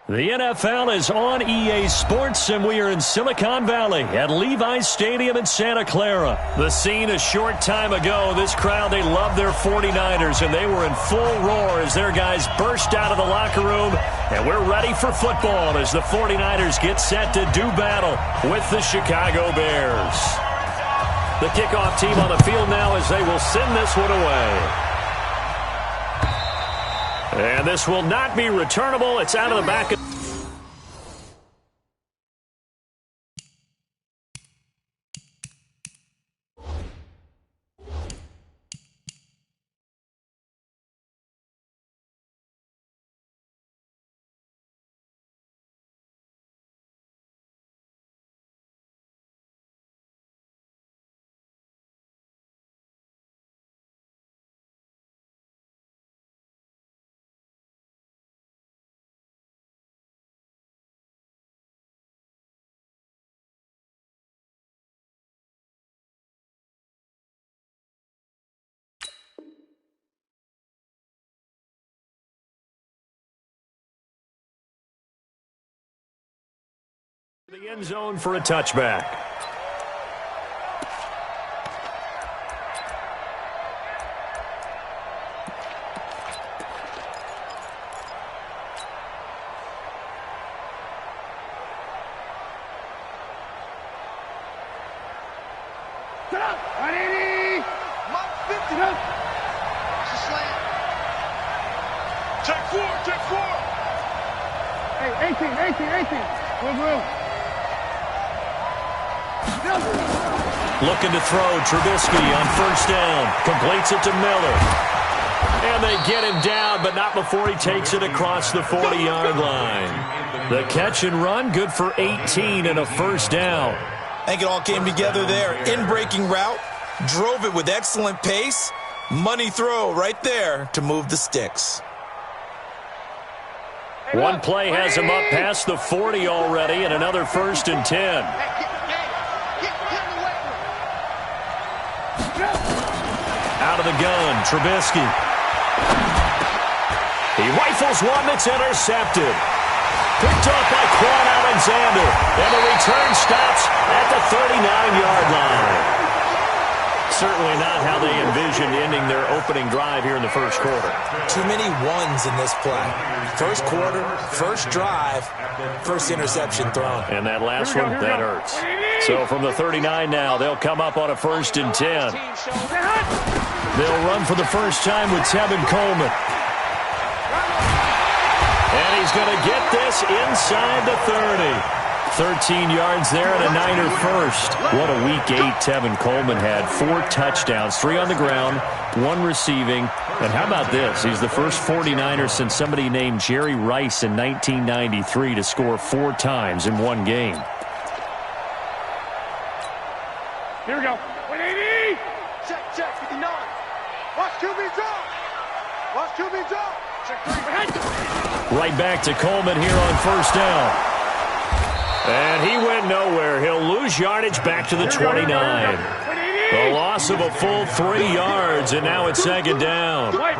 The NFL is on EA Sports, and we are in Silicon Valley at Levi's Stadium in Santa Clara. The scene a short time ago, this crowd, they love their 49ers, and they were in full roar as their guys burst out of the locker room, and we're ready for football as the 49ers get set to do battle with the Chicago Bears. The kickoff team on the field now as they will send this one away. And this will not be returnable. It's out of the back. The end zone for a touchback. Get up! 180! 150! It's a slant. Take four! Hey, 18! Good room. Looking to throw, Trubisky on first down. Completes it to Miller. And they get him down, but not before he takes it across the 40-yard line. The catch and run, good for 18 and a first down. I think it all came together there. In-breaking route, drove it with excellent pace. Money throw right there to move the sticks. One play has him up past the 40 already, and another 1st and 10. Out of the gun, Trubisky. He rifles one that's intercepted. Picked up by Quan Alexander, and the return stops at the 39-yard line. Certainly not how they envisioned ending their opening drive here in the first quarter. Too many ones in this play. First quarter, first drive, first interception thrown. And that last one, that hurts. So from the 39 now, they'll come up on a 1st and 10. They'll run for the first time with Tevin Coleman. And he's going to get this inside the 30. 13 yards there and a Niner first. What a week 8 Tevin Coleman had. 4 touchdowns, 3 on the ground, 1 receiving. And how about this? He's the first 49er since somebody named Jerry Rice in 1993 to score 4 times in one game. Here we go. 180! Check, 59. Watch QB drop. Watch QB drop. Check 3. Right back to Coleman here on first down. And he went nowhere. He'll lose yardage back to the 29. A loss of a full 3 yards, and now it's 2nd down. Wait.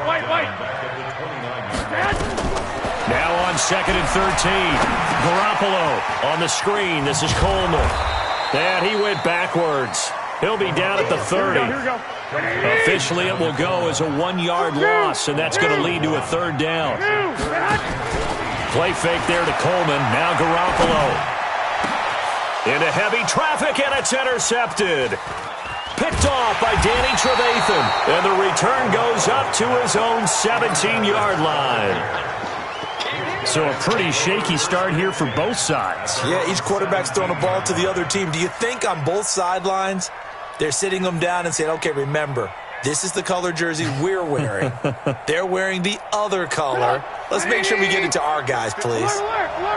Now on 2nd and 13. Garoppolo on the screen. This is Coleman. And he went backwards. He'll be down at the 30. Here we go. Officially, it will go as a 1-yard loss, and that's going to lead to a 3rd down. Play fake there to Coleman. Now Garoppolo. Into heavy traffic, and it's intercepted. Picked off by Danny Trevathan. And the return goes up to his own 17-yard line. So a pretty shaky start here for both sides. Yeah, each quarterback's throwing a ball to the other team. Do you think on both sidelines they're sitting them down and saying, okay, remember, this is the color jersey we're wearing. They're wearing the other color. Let's make sure we get it to our guys, please.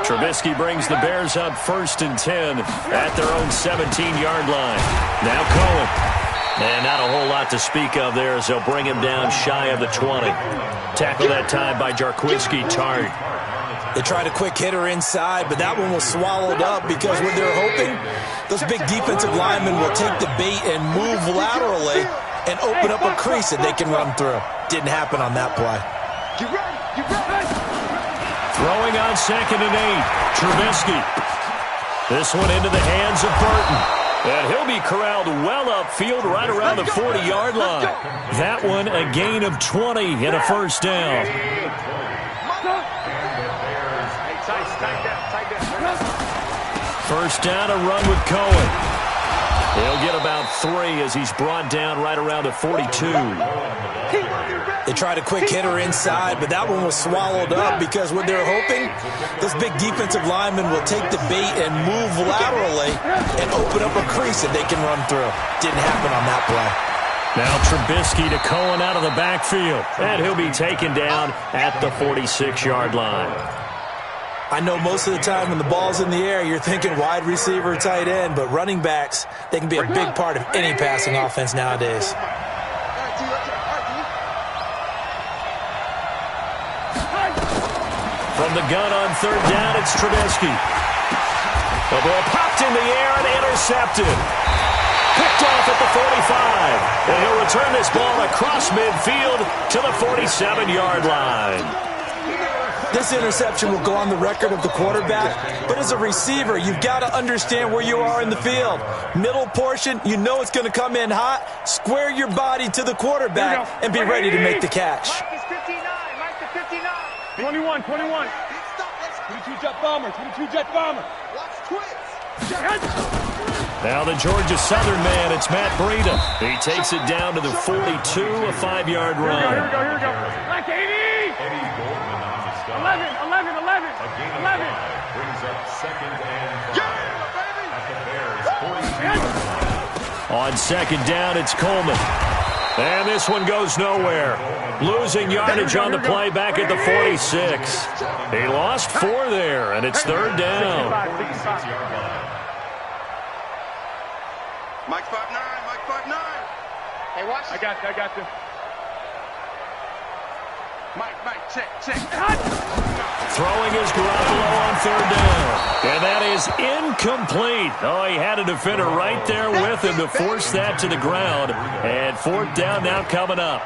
Trubisky brings the Bears up 1st and 10 at their own 17-yard line. Now Cohen. And not a whole lot to speak of there as they'll bring him down shy of the 20. Tackle that time by Jarquiski Tartt. They tried a quick hitter inside, but that one was swallowed up because when they're hoping, those big defensive linemen will take the bait and move laterally and open up a crease that they can run through. Didn't happen on that play. Throwing on 2nd and 8. Trubisky. This one into the hands of Burton. And he'll be corralled well upfield right around the 40-yard line. That one a gain of 20 and a first down. First down, a run with Cohen. He'll get about 3 as he's brought down right around the 42. They tried a quick hitter inside, but that one was swallowed up because what they're hoping, this big defensive lineman will take the bait and move laterally and open up a crease that they can run through. Didn't happen on that play. Now Trubisky to Cohen out of the backfield, and he'll be taken down at the 46-yard line. I know most of the time when the ball's in the air, you're thinking wide receiver, tight end, but running backs, they can be a big part of any passing offense nowadays. From the gun on 3rd down, it's Trubisky. The ball popped in the air and intercepted. Picked off at the 45. And he'll return this ball across midfield to the 47-yard line. This interception will go on the record of the quarterback, but as a receiver, you've got to understand where you are in the field. Middle portion, you know it's going to come in hot. Square your body to the quarterback and be ready to make the catch. Mike is 59. Mike is 59. 21. 22 jet bomber. 22 jet bomber. Watch twins. Now the Georgia Southern man, it's Matt Breida. He takes it down to the 42, a 5-yard run. Here we go. Like 80. 11. Brings up 2nd and at the Bears 40. On 2nd down, it's Coleman. And this one goes nowhere. Losing yardage on the play back at the 46. He lost 4 there, and it's 3rd down. Mike 5'9". Hey, watch. I got you. Mike, check. Throwing is Garoppolo on 3rd down. And that is incomplete. Oh, he had a defender right there with him to force that to the ground. And 4th down now coming up.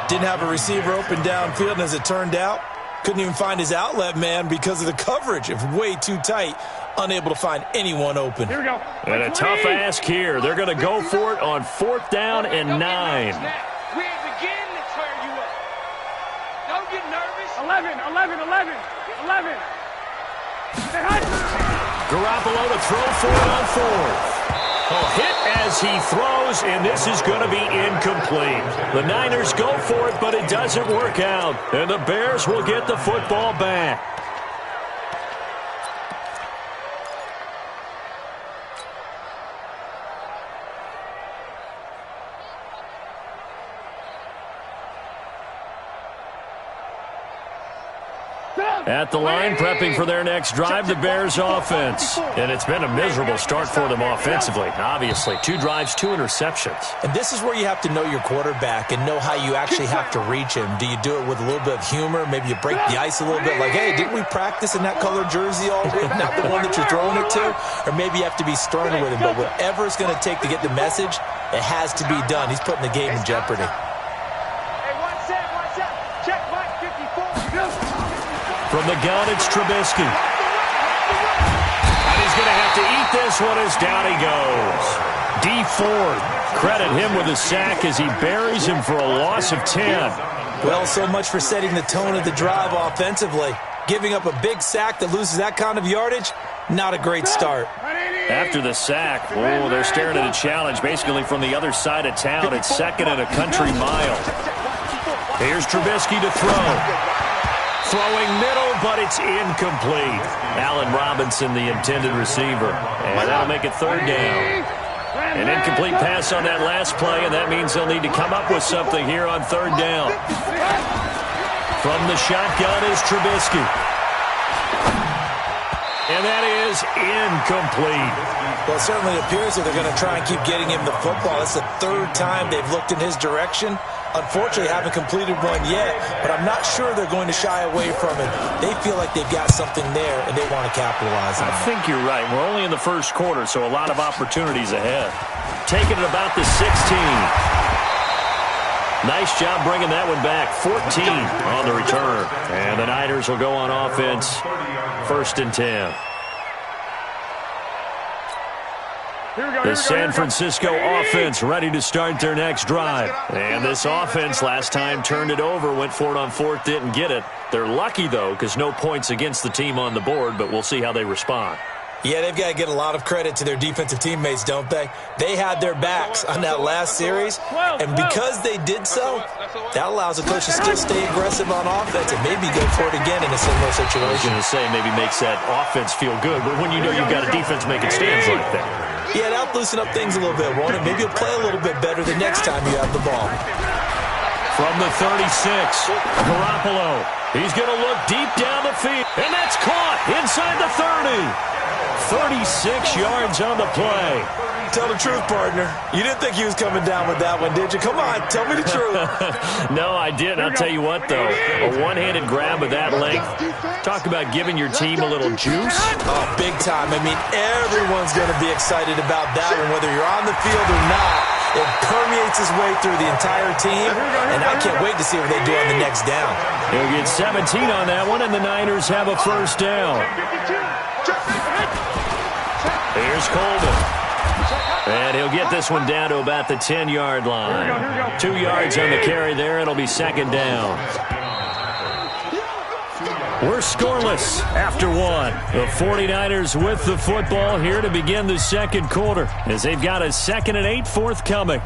Didn't have a receiver open downfield, and as it turned out, couldn't even find his outlet man because of the coverage. It was way too tight, unable to find anyone open. Here we go. And a tough ask here. They're going to go for it on 4th down and 9. We're beginning to tear you up. Don't get nervous. 11. Garoppolo to throw for it on 4th. Oh, hit as he throws, and this is going to be incomplete. The Niners go for it, but it doesn't work out. And the Bears will get the football back. At the line, prepping for their next drive, the Bears offense. And it's been a miserable start for them offensively, obviously. 2 drives, 2 interceptions. And this is where you have to know your quarterback and know how you actually have to reach him. Do you do it with a little bit of humor? Maybe you break the ice a little bit, like, hey, didn't we practice in that colored jersey already? Not the one that you're throwing it to? Or maybe you have to be sterner with him. But whatever it's going to take to get the message, it has to be done. He's putting the game in jeopardy. From the gun, it's Trubisky. And he's going to have to eat this one as down he goes. D Ford, credit him with a sack as he buries him for a loss of 10. Well, so much for setting the tone of the drive offensively. Giving up a big sack that loses that kind of yardage, not a great start. After the sack, oh, they're staring at a challenge basically from the other side of town. It's 2nd and a country mile. Here's Trubisky to throw. Throwing middle, but it's incomplete. Allen Robinson, the intended receiver. And that'll make it 3rd down. An incomplete pass on that last play, and that means they'll need to come up with something here on 3rd down. From the shotgun is Trubisky. And that is incomplete. Well, it certainly appears that they're going to try and keep getting him the football. It's the 3rd time they've looked in his direction. Unfortunately, haven't completed one yet, but I'm not sure they're going to shy away from it. They feel like they've got something there, and they want to capitalize on it. I think you're right. We're only in the first quarter, so a lot of opportunities ahead. Taking it about the 16. Nice job bringing that one back. 14 on the return. And the Niners will go on offense. 1st and 10. The San Francisco offense ready to start their next drive. And this offense last time turned it over, went for it on 4th, didn't get it. They're lucky, though, because no points against the team on the board, but we'll see how they respond. Yeah, they've got to get a lot of credit to their defensive teammates, don't they? They had their backs on that last series, and because they did so, that allows the coach to still stay aggressive on offense and maybe go for it again in a similar situation. I was going to say maybe makes that offense feel good, but when you know you've got a defense making stands like that. Yeah, that'll loosen up things a little bit, won't it? Maybe you'll play a little bit better the next time you have the ball. From the 36, Garoppolo. He's going to look deep down the field, and that's caught inside the 30. 36 yards on the play. Tell the truth, partner. You didn't think he was coming down with that one, did you? Come on, tell me the truth. No, I didn't. I'll tell you what, though. A one-handed grab of that length. Talk about giving your team a little juice. Oh, big time. I mean, everyone's going to be excited about that one, whether you're on the field or not. It permeates his way through the entire team, and I can't wait to see what they do on the next down. He'll get 17 on that one, and the Niners have a 1st down. Here's Coleman. And he'll get this one down to about the 10-yard line. 2 yards on the carry there. It'll be 2nd down. We're scoreless after 1. The 49ers with the football here to begin the 2nd quarter as they've got a 2nd and 8 forthcoming.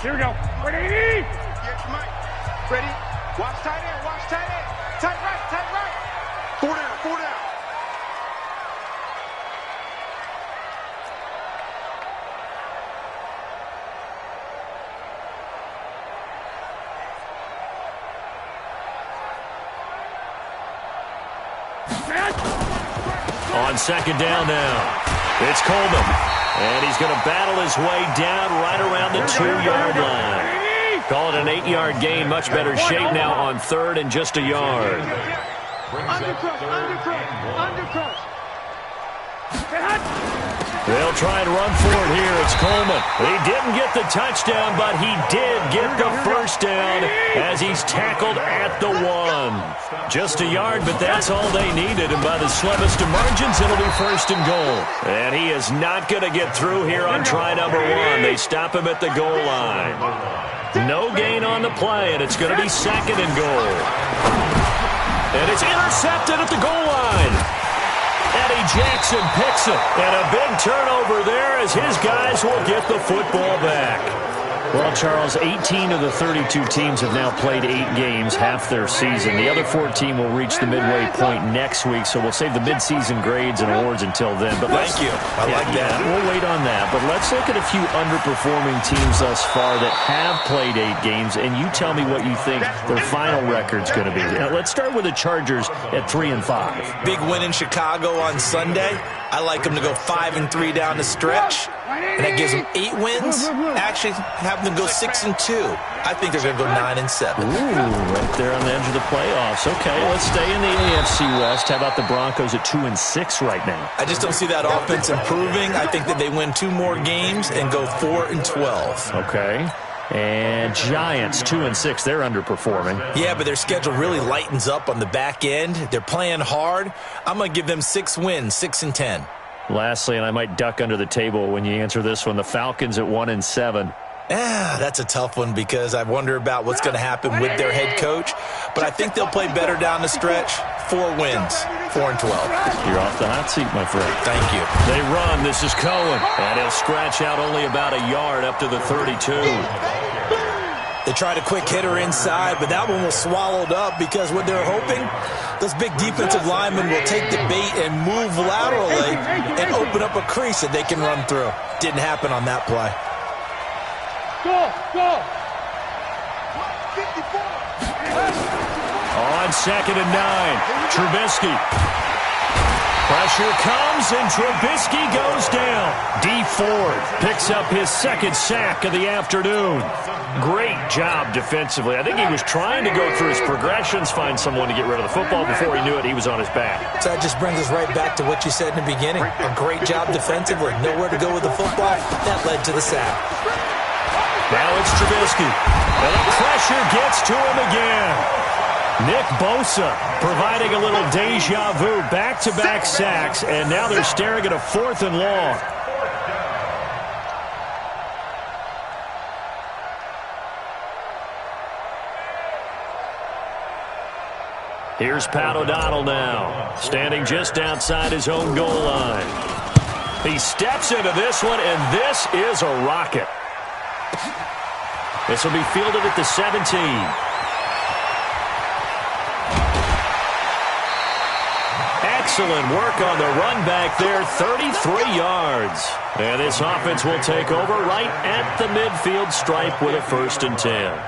Here we go. Ready? Ready? Watch tight end. Watch tight end. Tight right. Tight right. 4 down. 4 down. On 2nd down now, it's Coleman. And he's going to battle his way down right around the 2-yard line. Call it an 8-yard gain. Much better shape now on 3rd and just a yard. They'll try and run for it here. It's Coleman. He didn't get the touchdown, but he did get the 1st down as he's tackled at the 1. Just a yard, but that's all they needed. And by the slimmest of margins, it'll be 1st and goal. And he is not going to get through here on try number 1. They stop him at the goal line. No gain on the play, and it's going to be 2nd and goal. And it's intercepted at the goal line. Eddie Jackson picks it, and a big turnover there as his guys will get the football back. Well, Charles, 18 of the 32 teams have now played 8 games, half their season. The other 14 will reach the midway point next week, so we'll save the midseason grades and awards until then. But thank you. I like that. We'll wait on that. But let's look at a few underperforming teams thus far that have played 8 games, and you tell me what you think their final record's going to be. Now, let's start with the Chargers at 3-5. Big win in Chicago on Sunday. I like them to go 5-3 down the stretch, and that gives them 8 wins. Actually, have them go 6-2. I think they're going to go 9-7. Ooh, right there on the edge of the playoffs. Okay, let's stay in the AFC West. How about the Broncos at 2-6 right now? I just don't see that offense improving. I think that they win 2 more games and go 4-12. Okay. And Giants, 2-6. They're underperforming. Yeah, but their schedule really lightens up on the back end. They're playing hard. I'm going to give them 6 wins, 6-10. Lastly, and I might duck under the table when you answer this one, the Falcons at 1-7. That's a tough one because I wonder about what's going to happen with their head coach. But I think they'll play better down the stretch. 4 wins, 4-12. You're off the hot seat, my friend. Thank you. They run. This is Cohen. And he'll scratch out only about a yard up to the 32. They tried a quick hitter inside, but that one was swallowed up because what they're hoping, those big defensive linemen will take the bait and move laterally and open up a crease that they can run through. Didn't happen on that play. Go! On 2nd and 9, Trubisky. Pressure comes, and Trubisky goes down. D. Ford picks up his 2nd sack of the afternoon. Great job defensively. I think he was trying to go through his progressions, find someone to get rid of the football. Before he knew it, he was on his back. So that just brings us right back to what you said in the beginning. A great job defensively. Nowhere to go with the football. That led to the sack. Now it's Trubisky. And the pressure gets to him again. Nick Bosa providing a little deja vu, back-to-back sacks, and now they're staring at a 4th and long. Here's Pat O'Donnell now, standing just outside his own goal line. He steps into this one, and this is a rocket. This will be fielded at the 17. Excellent work on the run back there, 33 yards. And this offense will take over right at the midfield stripe with a 1st and 10.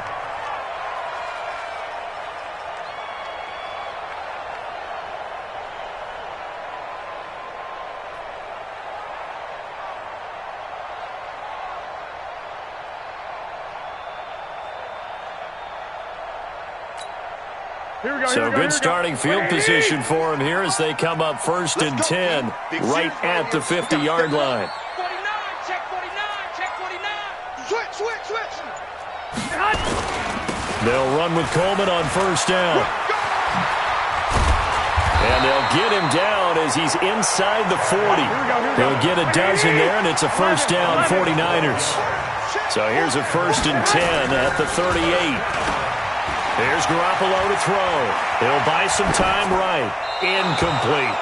So good starting field position for him here as they come up 1st and 10 right at the 50-yard line. 49, check 49, check 49. Switch. They'll run with Coleman on 1st down. And they'll get him down as he's inside the 40. They'll get a dozen there, and it's a 1st down, 49ers. So here's a 1st and 10 at the 38. There's Garoppolo to throw. He'll buy some time right. Incomplete.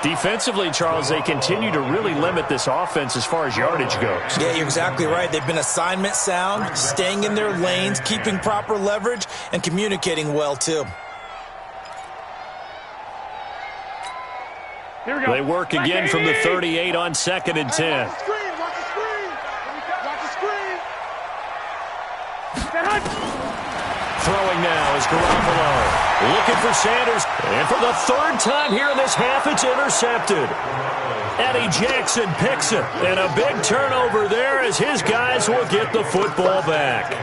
Defensively, Charles, they continue to really limit this offense as far as yardage goes. Yeah, you're exactly right. They've been assignment sound, staying in their lanes, keeping proper leverage, and communicating well, too. They work again from the 38 on 2nd and 10. Watch the screen. Throwing now is Garoppolo. Looking for Sanders. And for the 3rd time here in this half, it's intercepted. Eddie Jackson picks it. And a big turnover there as his guys will get the football back.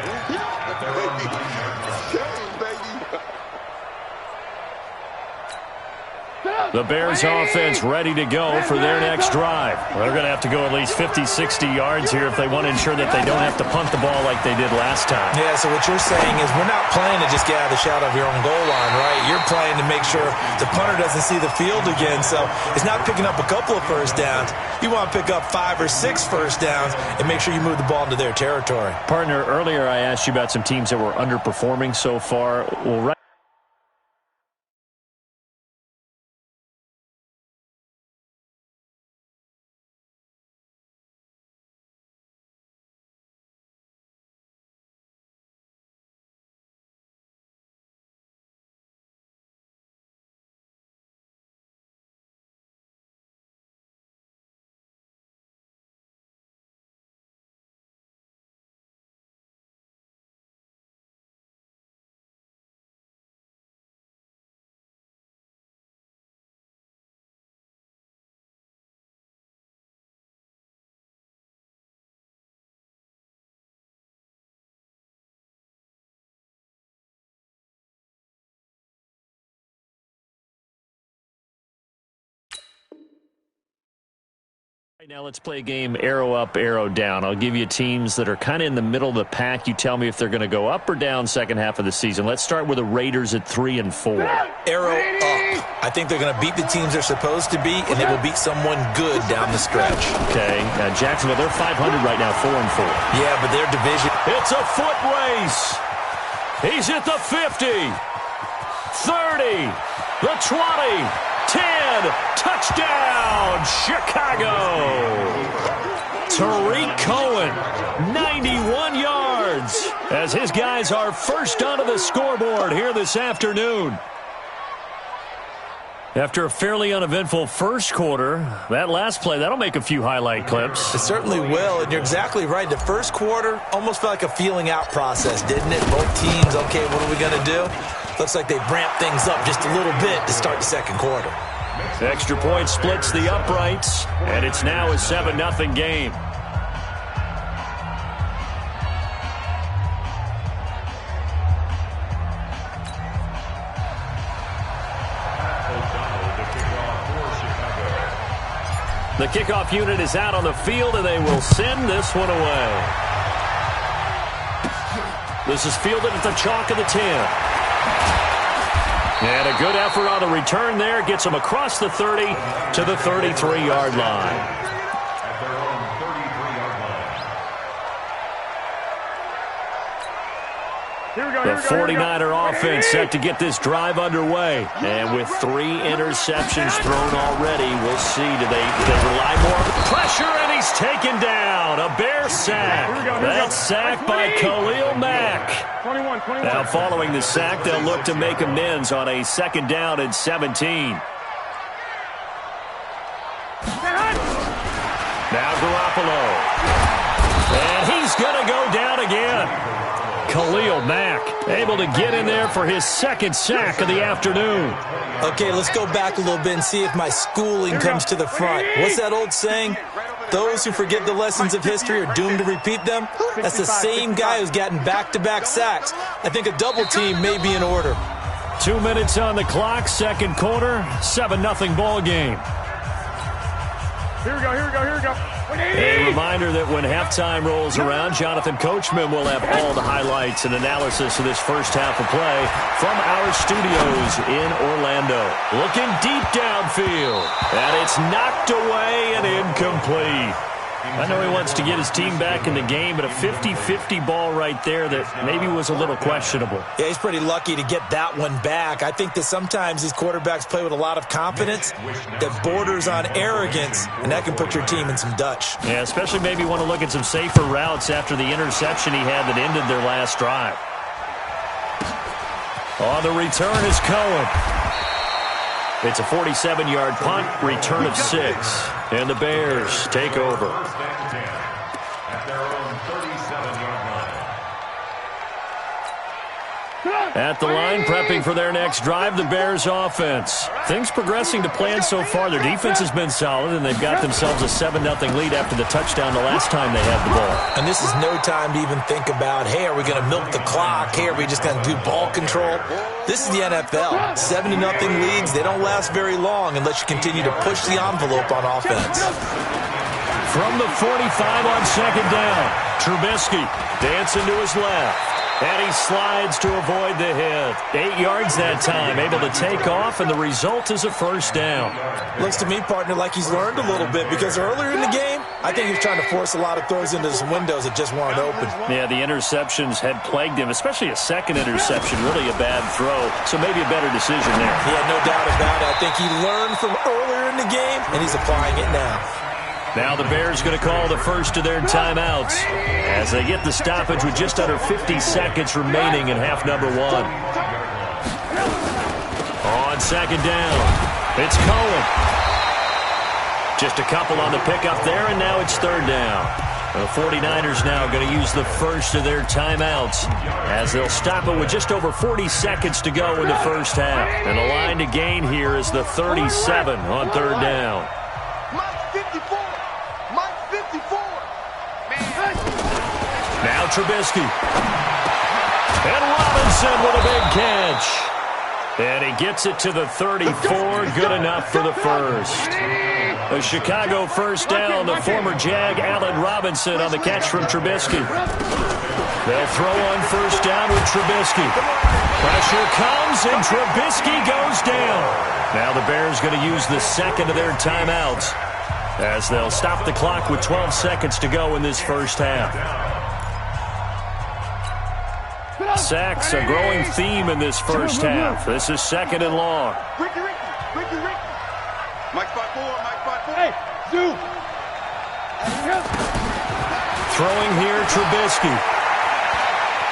The Bears offense ready to go for their next drive. They're going to have to go at least 50, 60 yards here if they want to ensure that they don't have to punt the ball like they did last time. Yeah, so what you're saying is we're not playing to just get out of the shadow of your own goal line, right? You're playing to make sure the punter doesn't see the field again. So it's not picking up a couple of 1st downs. You want to pick up 5 or 6 1st downs and make sure you move the ball into their territory. Partner, earlier I asked you about some teams that were underperforming so far. Well, right. Right now, let's play a game arrow up, arrow down. I'll give you teams that are kind of in the middle of the pack. You tell me if they're going to go up or down second half of the season. Let's start with the Raiders at 3 and 4. Arrow up. I think they're going to beat the teams they're supposed to beat, and they will beat someone good down the stretch. Okay. Jacksonville, they're 500 right now, 4 and 4. Yeah, but their division. It's a foot race. He's at the 50, 30, the 20. 10, touchdown, Chicago. Tariq Cohen, 91 yards, as his guys are first onto the scoreboard here this afternoon. After a fairly uneventful first quarter, that last play, that'll make a few highlight clips. It certainly will, and you're exactly right. The first quarter almost felt like a feeling out process, didn't it? Both teams, okay, what are we going to do? Looks like they ramped things up just a little bit to start the second quarter. Extra point splits the uprights, and it's now a 7-0 game. The kickoff unit is out on the field, and they will send this one away. This is fielded at the chalk of the 10. And a good effort on the return there. Gets him across the 30 to the 33-yard line. At their own 33-yard line. Here we go, The 49er offense set to get this drive underway. And with 3 interceptions thrown already, we'll see. Do they rely more on the pressure? And he's taken down. A Bear sack. That's sacked by Khalil Mack. 21. Now following the sack, they'll look to make amends on a 2nd down and 17. Now Garoppolo. And he's going to go down again. Khalil Mack able to get in there for his 2nd sack of the afternoon. Okay, let's go back a little bit and see if my schooling comes to the front. What's that old saying? Those who forget the lessons of history are doomed to repeat them. That's the same guy who's gotten back-to-back sacks. I think a double team may be in order. 2 minutes on the clock, 2nd quarter, 7-0 ball game. Here we go. A reminder that when halftime rolls around, Jonathan Coachman will have all the highlights and analysis of this first half of play from our studios in Orlando. Looking deep downfield, and it's knocked away and incomplete. I know he wants to get his team back in the game, but a 50-50 ball right there that maybe was a little questionable. Yeah, he's pretty lucky to get that one back. I think that sometimes these quarterbacks play with a lot of confidence that borders on arrogance, and that can put your team in some Dutch. Yeah, especially maybe want to look at some safer routes after the interception he had that ended their last drive. On the return is Cohen. It's a 47-yard punt, return of 6. And the Bears take over. At their own 37-yard line. At the line, prepping for their next drive, the Bears offense. Things progressing to plan so far. Their defense has been solid, and they've got themselves a 7-0 lead after the touchdown the last time they had the ball. And this is no time to even think about, hey, are we going to milk the clock? Hey, are we just going to do ball control? This is the NFL. 7-0 leads, they don't last very long unless you continue to push the envelope on offense. From the 45 on 2nd down, Trubisky dancing to his left. And he slides to avoid the hit. 8 yards that time, able to take off, and the result is a 1st down. Looks to me, partner, like he's learned a little bit, because earlier in the game, I think he was trying to force a lot of throws into some windows that just weren't open. Yeah, the interceptions had plagued him, especially a 2nd interception, really a bad throw, so maybe a better decision there. Yeah, no doubt about it. I think he learned from earlier in the game, and he's applying it now. Now the Bears going to call the first of their timeouts as they get the stoppage with just under 50 seconds remaining in half number 1. On 2nd down, it's Cohen. Just a couple on the pickup there, and now it's 3rd down. The 49ers now going to use the first of their timeouts as they'll stop it with just over 40 seconds to go in the first half. And the line to gain here is the 37 on 3rd down. Now Trubisky. And Robinson with a big catch. And he gets it to the 34. Good enough for the first. A Chicago 1st down. The former Jag, Allen Robinson, on the catch from Trubisky. They'll throw on 1st down with Trubisky. Pressure comes, and Trubisky goes down. Now the Bears going to use the 2nd of their timeouts as they'll stop the clock with 12 seconds to go in this first half. Sacks, a growing theme in this first half. This is 2nd and long. Ricky. Mike 5-4. Hey, Zoo. Throwing here, Trubisky.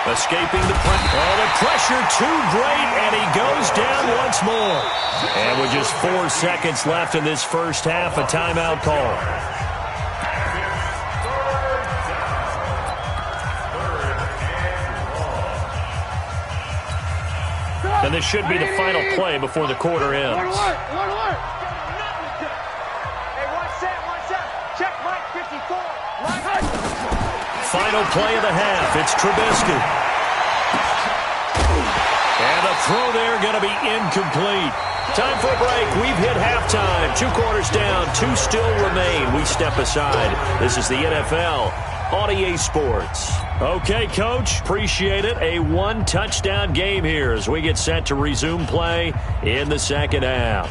Escaping the pressure. Oh, the pressure too great, and he goes down once more. And with just 4 seconds left in this first half, a timeout call. And this should be the final play before the quarter ends. Alert. Hey, one set. Check Mike 54. Final play of the half. It's Trubisky. And the throw there going to be incomplete. Time for a break. We've hit halftime. 2 quarters down. 2 still remain. We step aside. This is the NFL on EA Sports. Okay, Coach, appreciate it. A one-touchdown game here as we get set to resume play in the second half.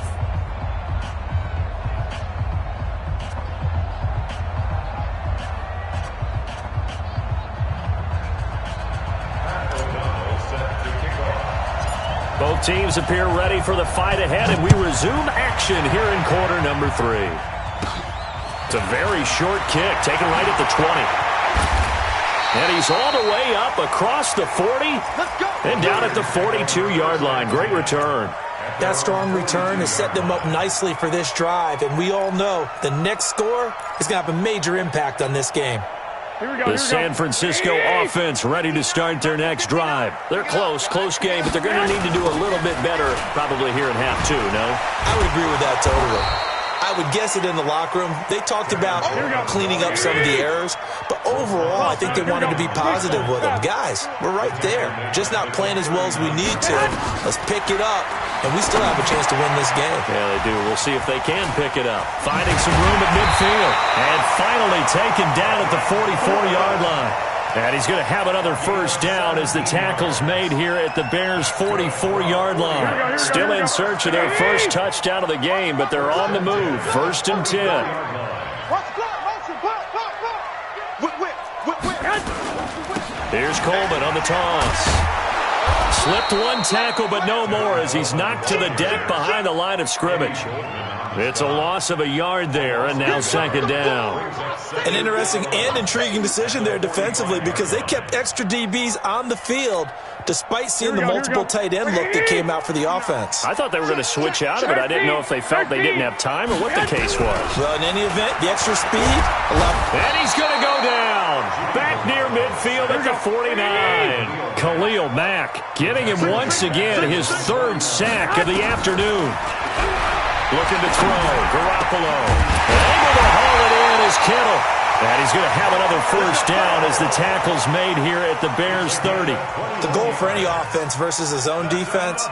Both teams appear ready for the fight ahead, and we resume action here in quarter number 3. It's a very short kick, taken right at the 20. And he's all the way up across the 40 and down at the 42-yard line. Great return. That strong return has set them up nicely for this drive, and we all know the next score is going to have a major impact on this game. The San Francisco offense ready to start their next drive. They're close game, but they're going to need to do a little bit better probably here in half 2, no? I would agree with that totally. I would guess it in the locker room. They talked about cleaning up some of the errors, but overall, I think they wanted to be positive with them. Guys, we're right there. Just not playing as well as we need to. Let's pick it up, and we still have a chance to win this game. Yeah, they do. We'll see if they can pick it up. Finding some room at midfield, and finally taken down at the 44-yard line. And he's going to have another first down as the tackle's made here at the Bears' 44-yard line. Still in search of their first touchdown of the game, but they're on the move. 1st and 10. Here's Coleman on the toss. Slipped one tackle, but no more as he's knocked to the deck behind the line of scrimmage. It's a loss of a yard there, and now 2nd down. An interesting and intriguing decision there defensively because they kept extra DBs on the field despite seeing the multiple tight end look that came out for the offense. I thought they were going to switch out of it. I didn't know if they felt they didn't have time or what the case was. Well, in any event, the extra speed allowed. And he's going to go down. Back near midfield at the 49. Khalil Mack getting him once again his 3rd sack of the afternoon. Looking to throw. Garoppolo. Able to haul it in is Kittle. And he's going to have another first down as the tackle's made here at the Bears' 30. The goal for any offense versus his own defense,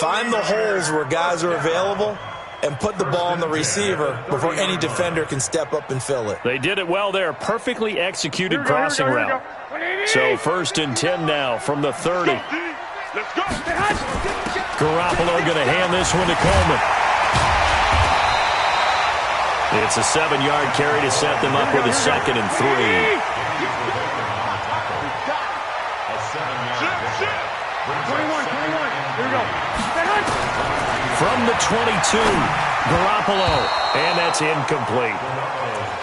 find the holes where guys are available and put the ball on the receiver before any defender can step up and fill it. They did it well there. Perfectly executed crossing route. So 1st and 10 now from the 30. Garoppolo going to hand this one to Coleman. It's a 7-yard carry to set them up with a 2nd and 3. From the 22, Garoppolo, and that's incomplete.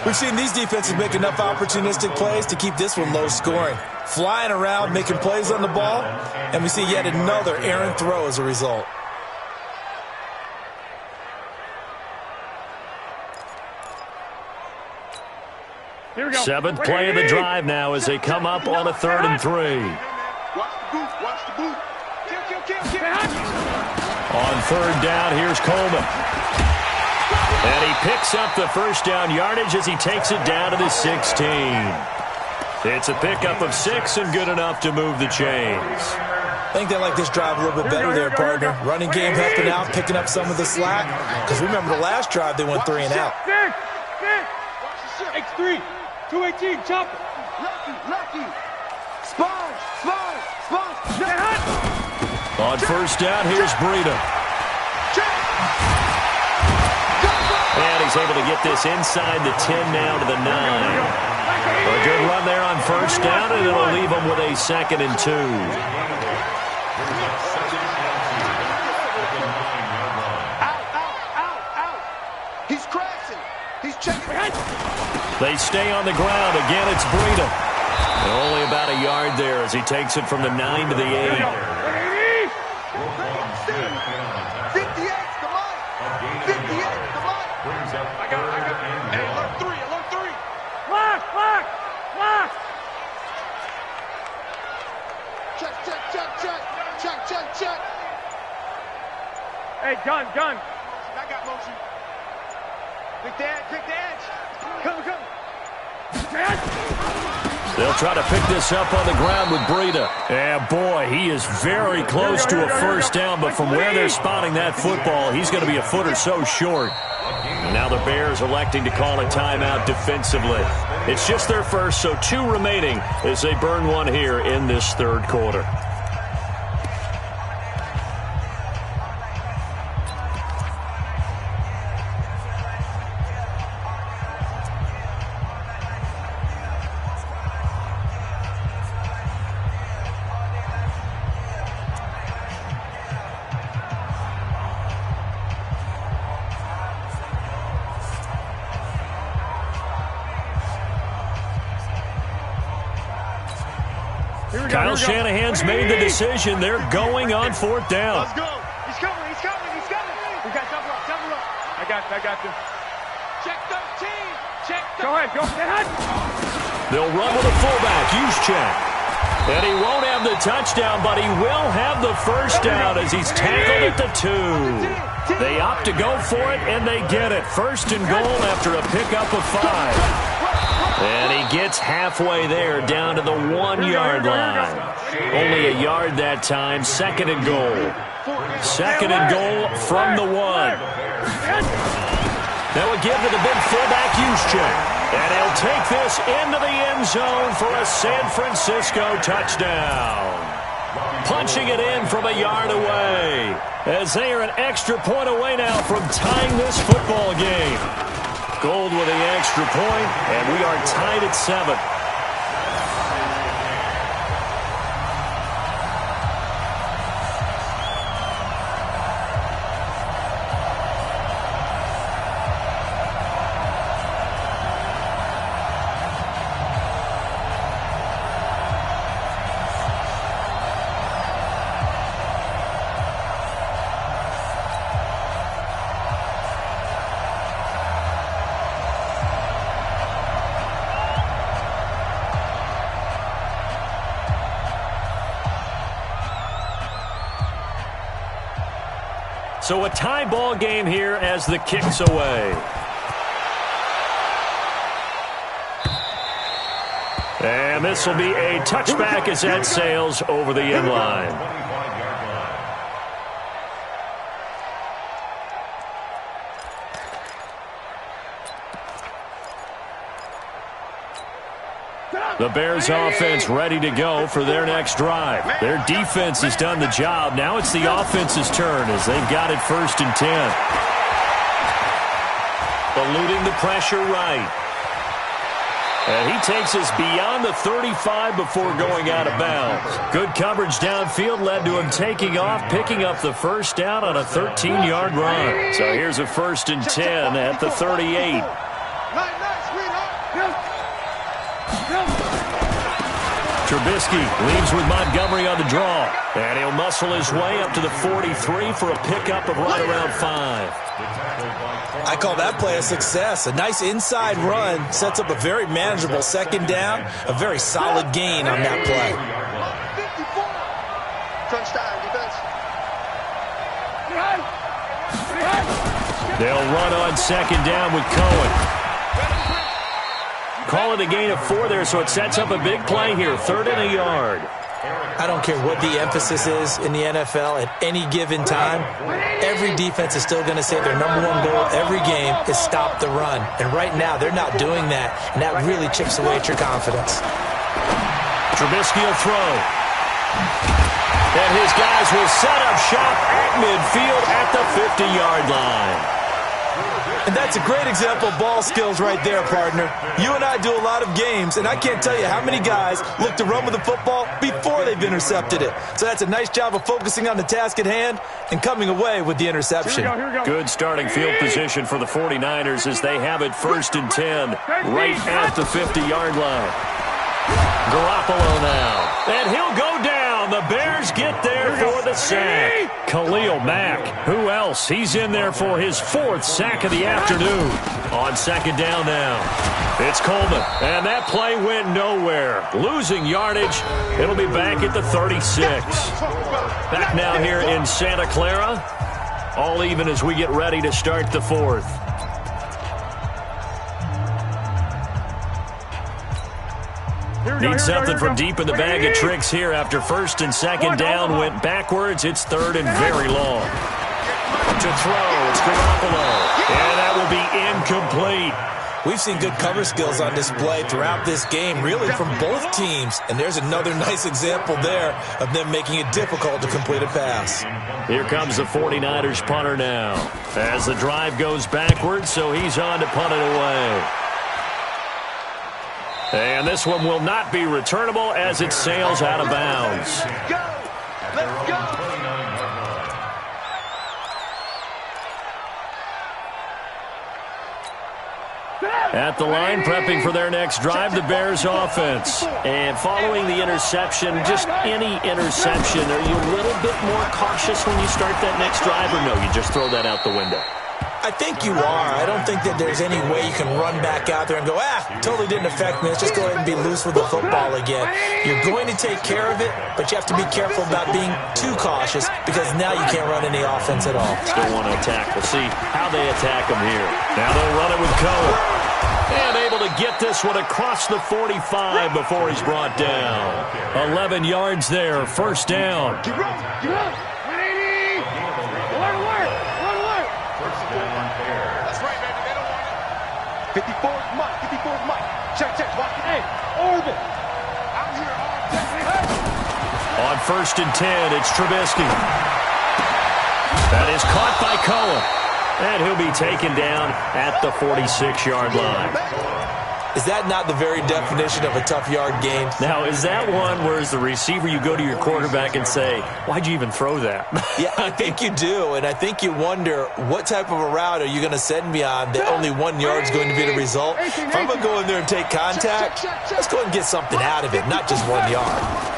We've seen these defenses make enough opportunistic plays to keep this one low scoring. Flying around, making plays on the ball, and we see yet another errant throw as a result. Seventh play of the drive now as they come up on a 3rd and 3. On 3rd down, here's Coleman. And he picks up the first down yardage as he takes it down to the 16. It's a pickup of 6 and good enough to move the chains. I think they like this drive a little bit better there, partner. Running game helping out, picking up some of the slack. Because remember the last drive, they went 3 and out. X3. 218, chop it. Lucky. Sponge. On 1st down, here's Breida. And he's able to get this inside the 10 now to the 9. A good run there on 1st down, and it'll leave him with a 2nd and 2. Out. He's crashing. He's checking. They stay on the ground. Again, it's Breida. And only about a yard there as he takes it from the 9 to the 8. 58's the line. 58's the line. I got it. Hey, alert 3. Lock. Check. Hey, gun. I got motion. Big dad. Come. They'll try to pick this up on the ground with Breida. And boy, he is very close to a first down, but from where they're spotting that football, he's going to be a foot or so short. And now the Bears electing to call a timeout defensively. It's just their first, so 2 remaining as they burn one here in this third quarter. Kyle Shanahan's made the decision. They're going on 4th down. Let's go. He's coming. We got double up. I got you. Check 13. Go ahead. They'll run with a fullback. Use check. And he won't have the touchdown, but he will have the first down as he's tackled at the 2. They opt to go for it, and they get it. 1st and goal after a pickup of 5. And he gets halfway there, down to the 1-yard line. Only a yard that time. 2nd and goal. 2nd and goal from the 1. That would give to the big fullback use check. And he'll take this into the end zone for a San Francisco touchdown. Punching it in from a yard away, as they are an extra point away now from tying this football game. Gold with the extra point, and we are tied at 7. So a tie ball game here as the kick's away. And this will be a touchback as that sails over the end line. The Bears offense ready to go for their next drive. Their defense has done the job. Now it's the offense's turn as they've got it 1st and 10. Eluding the pressure right. And he takes us beyond the 35 before going out of bounds. Good coverage downfield led to him taking off, picking up the 1st down on a 13-yard run. So here's a 1st and 10 at the 38. Trubisky leaves with Montgomery on the draw. And he'll muscle his way up to the 43 for a pickup of right around 5. I call that play a success. A nice inside run sets up a very manageable 2nd down. A very solid gain on that play. They'll run on 2nd down with Cohen. Call it a gain of 4 there, so it sets up a big play here. 3rd and a yard. I don't care what the emphasis is in the NFL at any given time. Every defense is still going to say their #1 goal every game is stop the run. And right now, they're not doing that, and that really chips away at your confidence. Trubisky will throw. And his guys will set up shop at midfield at the 50-yard line. And that's a great example of ball skills right there, partner. You and I do a lot of games, and I can't tell you how many guys look to run with the football before they've intercepted it. So that's a nice job of focusing on the task at hand and coming away with the interception. Here we go. Good starting field position for the 49ers as they have it 1st and 10 right at the 50-yard line. Garoppolo now. And he'll go down. The Bears get there for the sack. Khalil Mack. Who else? He's in there for his 4th sack of the afternoon. On 2nd down now. It's Coleman. And that play went nowhere. Losing yardage. It'll be back at the 36. Back now here in Santa Clara. All even as we get ready to start the 4th. Need something from deep in the bag of tricks here after 1st and 2nd down went backwards. It's 3rd and very long. To throw, it's Garoppolo. And that will be incomplete. We've seen good cover skills on display throughout this game, really from both teams. And there's another nice example there of them making it difficult to complete a pass. Here comes the 49ers punter now. As the drive goes backwards, so he's on to punt it away. And this one will not be returnable as it sails out of bounds. Let's go! Let's go! At the line, prepping for their next drive, the Bears offense. And following the interception, just any interception, are you a little bit more cautious when you start that next drive, or no, you just throw that out the window? I think you are. I don't think that there's any way you can run back out there and go, totally didn't affect me. Let's just go ahead and be loose with the football again. You're going to take care of it, but you have to be careful about being too cautious because now you can't run any offense at all. Still want to attack. We'll see how they attack them here. Now they'll run it with Cohen. And able to get this one across the 45 before he's brought down. 11 yards there, first down. Get up! 180! Alert! That's right, baby. They don't want it. 54's Mike. 54's Mike. Check. Watch it. Hey, orbit. Out here. On first and 10, it's Trubisky. That is caught by Cohen. And he'll be taken down at the 46-yard line. Is that not the very definition of a tough yard gain? Now, is that one where as the receiver you go to your quarterback and say, why'd you even throw that? Yeah, I think you do, and I think you wonder what type of a route are you going to send me on that only 1 yard is going to be the result? If I'm going to go in there and take contact, let's go ahead and get something out of it, not just 1 yard.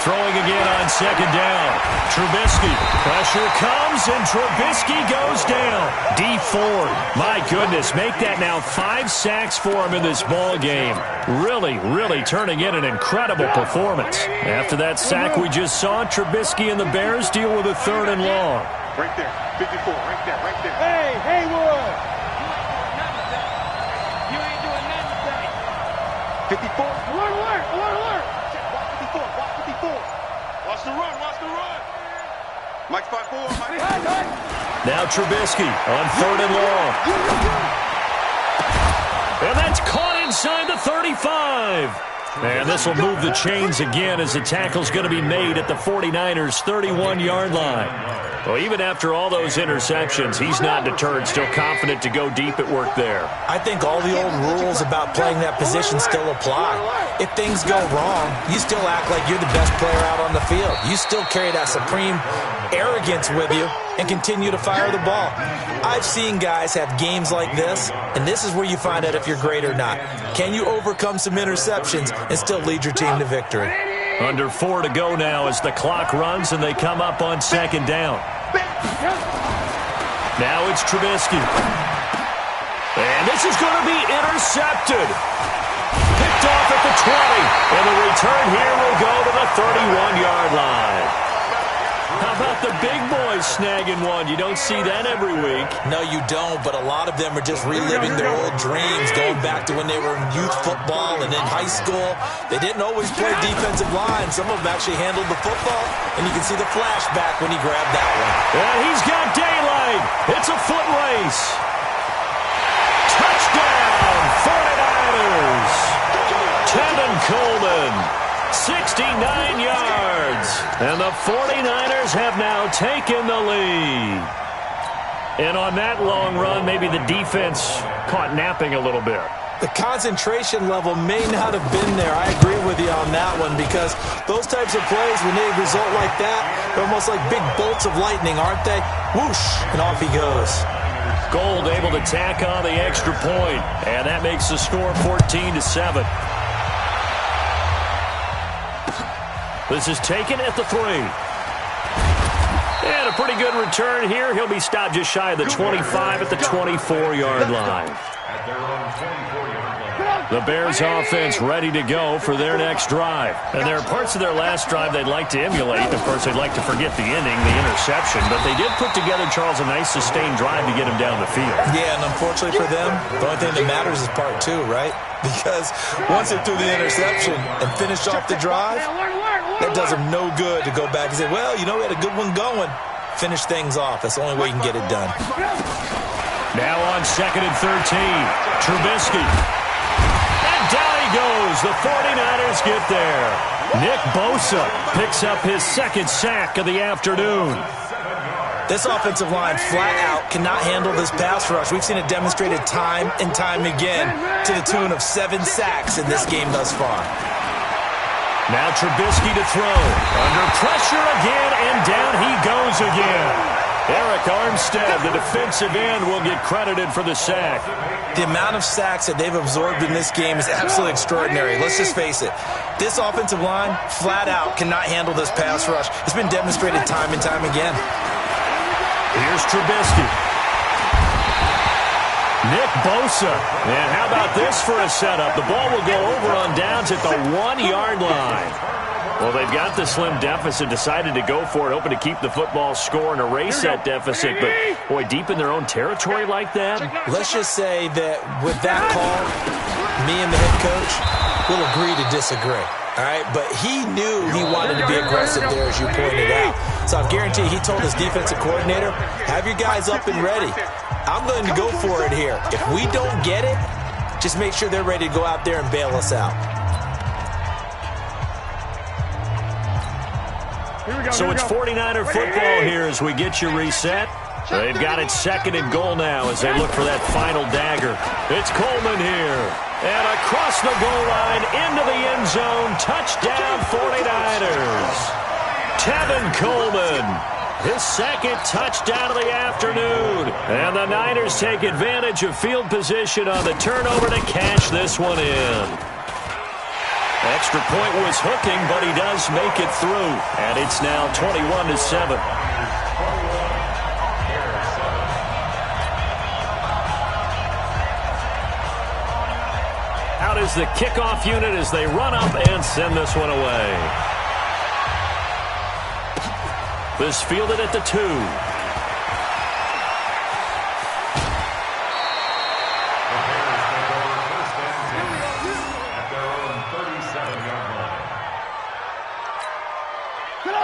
Throwing again on second down. Trubisky. Pressure comes, and Trubisky goes down. D Ford. My goodness, make that now 5 sacks for him in this ball game. Really turning in an incredible performance. After that sack we just saw, Trubisky and the Bears deal with a 3rd and long. Right there. 54. Right there. Hey, Haywood. You ain't doing nothing today. 54. Alert. Watch the run. Mike 5-4. Now Trubisky on 3rd and long. And that's caught inside the 35. And this will move the chains again as the tackle's going to be made at the 49ers' 31-yard line. Well, even after all those interceptions, he's not deterred, still confident to go deep at work there. I think all the old rules about playing that position still apply. If things go wrong, you still act like you're the best player out on the field. You still carry that supreme arrogance with you and continue to fire the ball. I've seen guys have games like this, and this is where you find out if you're great or not. Can you overcome some interceptions and still lead your team to victory? Under 4 to go now as the clock runs and they come up on second down. Now it's Trubisky. And this is going to be intercepted. Picked off at the 20. And the return here will go to the 31-yard line. How about the big boys snagging one? You don't see that every week. No, you don't, but a lot of them are just reliving their old dreams, going back to when they were in youth football and in high school. They didn't always play defensive line. Some of them actually handled the football, and you can see the flashback when he grabbed that one. And he's got daylight. It's a foot race. Touchdown, 49ers. Tevin Coleman. 69 yards. And the 49ers have now taken the lead. And on that long run, maybe the defense caught napping a little bit. The concentration level may not have been there. I agree with you on that one because those types of plays, when they result like that, they're almost like big bolts of lightning, aren't they? Whoosh, and off he goes. Gold able to tack on the extra point. And that makes the score 14-7. This is taken at the 3. And a pretty good return here. He'll be stopped just shy of the 25 at the 24-yard line. The Bears offense ready to go for their next drive. And there are parts of their last drive they'd like to emulate. Of course, they'd like to forget the ending, the interception. But they did put together, Charles, a nice sustained drive to get him down the field. Yeah, and unfortunately for them, the only thing that matters is part 2, right? Because once they threw the interception and finished off the drive, that does them no good to go back and say, well, you know, we had a good one going. Finish things off. That's the only way you can get it done. Now on 2nd and 13. Trubisky. And down he goes. The 49ers get there. Nick Bosa picks up his 2nd sack of the afternoon. This offensive line flat out cannot handle this pass rush. We've seen it demonstrated time and time again to the tune of 7 sacks in this game thus far. Now Trubisky to throw. Under pressure again, and down he goes again. Eric Armstead, the defensive end, will get credited for the sack. The amount of sacks that they've absorbed in this game is absolutely extraordinary. Let's just face it. This offensive line, flat out, cannot handle this pass rush. It's been demonstrated time and time again. Here's Trubisky. Nick Bosa. And how about this for a setup? The ball will go over on downs at the 1-yard line. Well, they've got the slim deficit, decided to go for it, hoping to keep the football score and erase that deficit. But, boy, deep in their own territory like that. Let's just say that with that call, me and the head coach will agree to disagree. All right, but he knew he wanted to be aggressive there, as you pointed out. So I guarantee he told his defensive coordinator, have your guys up and ready. I'm going to go for it here. If we don't get it, just make sure they're ready to go out there and bail us out. So it's 49er football here as we get you reset. They've got it 2nd and goal now as they look for that final dagger. It's Coleman here. And across the goal line, into the end zone. Touchdown, 49ers. Tevin Coleman, his 2nd touchdown of the afternoon. And the Niners take advantage of field position on the turnover to cash this one in. Extra point was hooking, but he does make it through. And it's now 21-7. Out is the kickoff unit as they run up and send this one away. This fielded at the 2.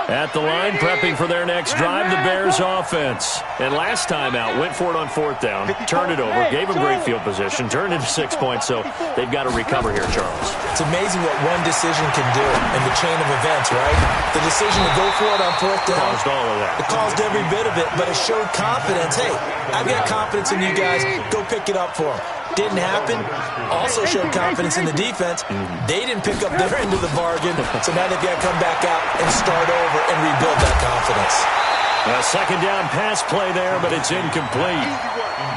At the line, prepping for their next drive, the Bears offense. And last time out, went for it on 4th down, turned it over, gave them great field position, turned it to 6 points, so they've got to recover here, Charles. It's amazing what one decision can do in the chain of events, right? The decision to go for it on 4th down. Caused all of that. It caused every bit of it, but it showed confidence. Hey, I've got confidence in you guys. Go pick it up for them. Didn't happen. Also showed confidence in the defense. They didn't pick up their end of the bargain, so now they've got to come back out and start over and rebuild that confidence. A 2nd down pass play there, but it's incomplete.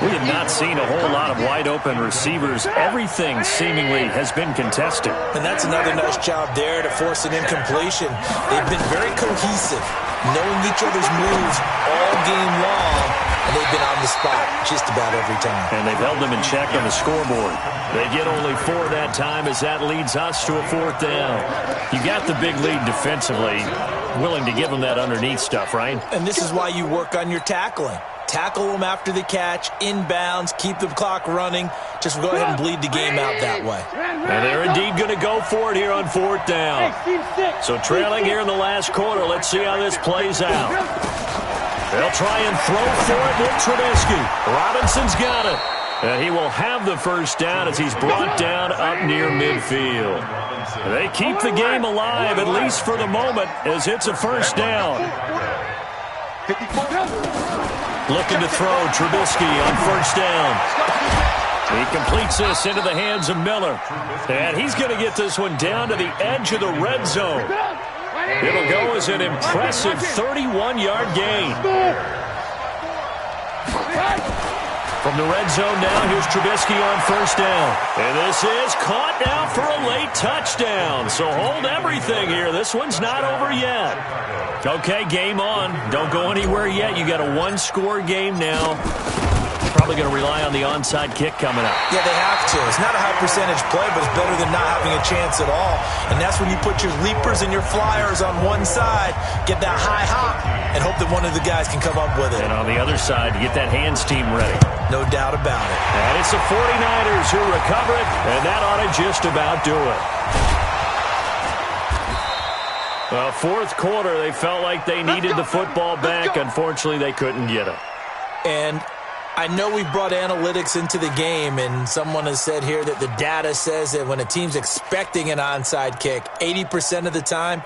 We have not seen a whole lot of wide-open receivers. Everything seemingly has been contested. And that's another nice job there to force an incompletion. They've been very cohesive, knowing each other's moves all game long, and they've been on the spot just about every time. And they've held them in check on the scoreboard. They get only 4 that time as that leads us to a 4th down. You got the big lead defensively, willing to give them that underneath stuff, right? And this is why you work on your tackling. Tackle them after the catch, inbounds, keep the clock running. Just go ahead and bleed the game out that way. And they're indeed going to go for it here on 4th down. So trailing here in the last quarter, let's see how this plays out. They'll try and throw for it with Trubisky. Robinson's got it. And he will have the 1st down as he's brought down up near midfield. They keep the game alive, at least for the moment, as it's a 1st down. Looking to throw, Trubisky on 1st down. He completes this into the hands of Miller. And he's going to get this one down to the edge of the red zone. It'll go as an impressive 31-yard gain. From the red zone now, here's Trubisky on 1st down. And this is caught now for a late touchdown. So hold everything here. This one's not over yet. Okay, game on. Don't go anywhere yet. You got a 1-score game now. Probably going to rely on the onside kick coming up. Yeah, they have to. It's not a high percentage play, but it's better than not having a chance at all. And that's when you put your leapers and your flyers on one side, get that high hop, and hope that one of the guys can come up with it. And on the other side, to get that hands team ready. No doubt about it. And it's the 49ers who recover it, and that ought to just about do it. 4th quarter, they felt like they needed the football back. Unfortunately, they couldn't get it. And I know we brought analytics into the game, and someone has said here that the data says that when a team's expecting an onside kick, 80% of the time,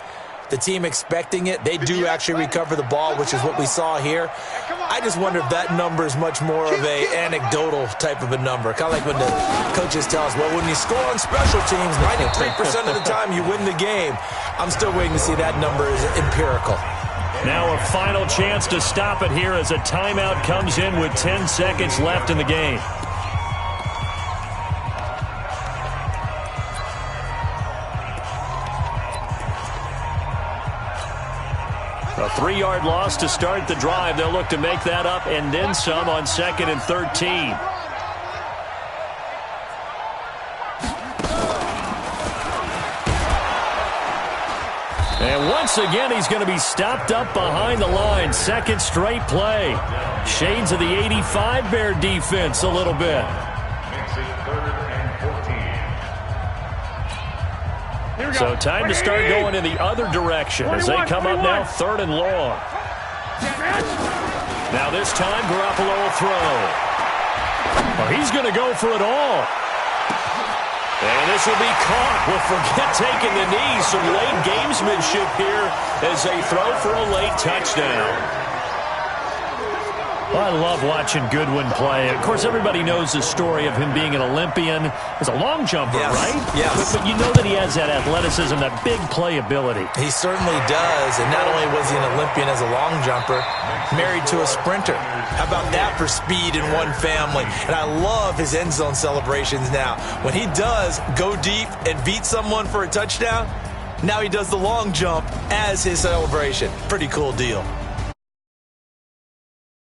the team expecting it, they do actually recover the ball, which is what we saw here. I just wonder if that number is much more of a anecdotal type of a number. Kind of like when the coaches tell us, well, when you score on special teams, 93% of the time you win the game. I'm still waiting to see that number is empirical. Now a final chance to stop it here as a timeout comes in with 10 seconds left in the game. A 3-yard loss to start the drive. They'll look to make that up and then some on 2nd and 13. And once again, he's going to be stopped up behind the line. Second straight play. Shades of the 85 Bear defense a little bit. So time to start going in the other direction as they come up now 3rd and long. Now this time, Garoppolo will throw. Oh, he's going to go for it all. And this will be caught. Well, forget taking the knee. Some late gamesmanship here as they throw for a late touchdown. Well, I love watching Goodwin play. Of course, everybody knows the story of him being an Olympian as a long jumper, yes, right? Yes. But you know that he has that athleticism, that big playability. He certainly does. And not only was he an Olympian as a long jumper, married to a sprinter. How about that for speed in one family? And I love his end zone celebrations now. When he does go deep and beat someone for a touchdown, now he does the long jump as his celebration. Pretty cool deal.